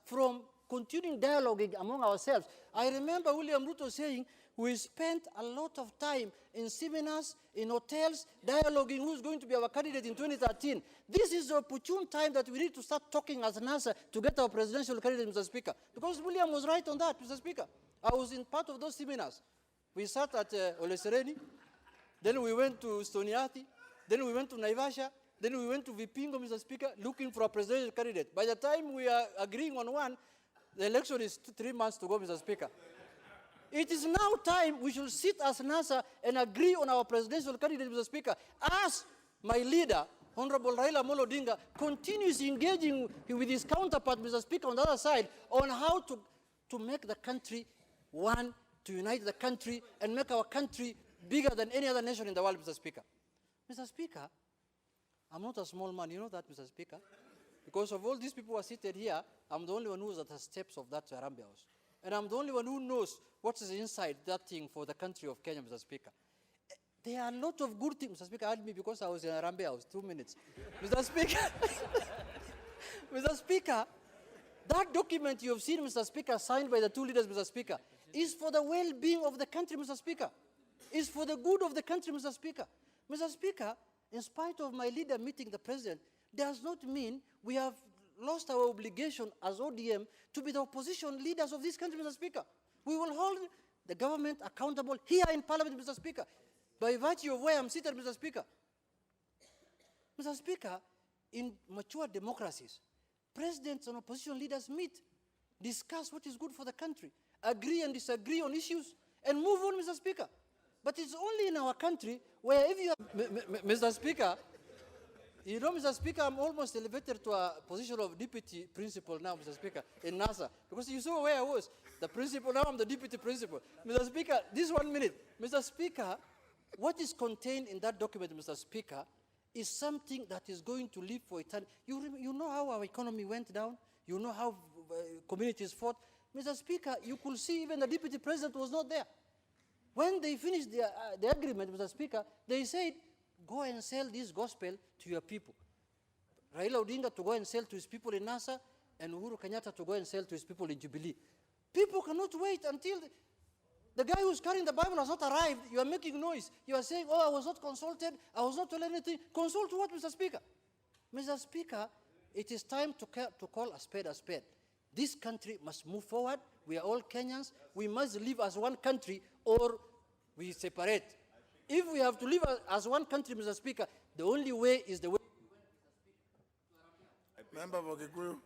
from continuing dialoguing among ourselves. I remember William Ruto saying, we spent a lot of time in seminars, in hotels, dialoguing who's going to be our candidate in 2013. This is the opportune time that we need to start talking as NASA to get our presidential candidate, Mr. Speaker. Because William was right on that, Mr. Speaker. I was in part of those seminars. We sat at Olesereni, then we went to Stoniati, then we went to Naivasha, then we went to Vipingo, Mr. Speaker, looking for a presidential candidate. By the time we are agreeing on one, the election is 3 months to go, Mr. Speaker. It is now time we should sit as NASA and agree on our presidential candidate, Mr. Speaker. As my leader, Honorable Raila Amolo Odinga, continues engaging with his counterpart, Mr. Speaker, on the other side, on how to make the country one, to unite the country, and make our country bigger than any other nation in the world, Mr. Speaker. Mr. Speaker, I'm not a small man, you know that, Mr. Speaker? Because of all these people who are seated here, I'm the only one who's at the steps of that Harambee House. And I'm the only one who knows what is inside that thing for the country of Kenya, Mr. Speaker. There are a lot of good things, Mr. Speaker. Add me because I was in Harambee House, 2 minutes. Mr. Speaker, Mr. Speaker, that document you have seen, Mr. Speaker, signed by the two leaders, Mr. Speaker, is for the well-being of the country, Mr. Speaker. Is for the good of the country, Mr. Speaker. Mr. Speaker, in spite of my leader meeting the president, does not mean we have lost our obligation as ODM to be the opposition leaders of this country, Mr. Speaker. We will hold the government accountable here in Parliament, Mr. Speaker, by virtue of where I'm seated, Mr. Speaker. Mr. Speaker, in mature democracies, presidents and opposition leaders meet, discuss what is good for the country, agree and disagree on issues, and move on, Mr. Speaker. But it's only in our country where if you have, Mr. Speaker, you know, Mr. Speaker, I'm almost elevated to a position of deputy principal now, Mr. Speaker, in NASA. Because you saw where I was. The principal, now I'm the deputy principal. Mr. Speaker, this 1 minute. Mr. Speaker, what is contained in that document, Mr. Speaker, is something that is going to live for eternity. You know how our economy went down? You know how communities fought? Mr. Speaker, you could see even the deputy president was not there. When they finished the agreement, Mr. Speaker, they said, go and sell this gospel to your people. Raila Odinga to go and sell to his people in NASA, and Uhuru Kenyatta to go and sell to his people in Jubilee. People cannot wait until the guy who's carrying the Bible has not arrived. You are making noise. You are saying, oh, I was not consulted. I was not told anything. Consult what, Mr. Speaker? Mr. Speaker, it is time to call a spade a spade. This country must move forward. We are all Kenyans. We must live as one country or we separate. If we have to live as one country, Mr. Speaker, the only way is the way. Member for Kikuyu.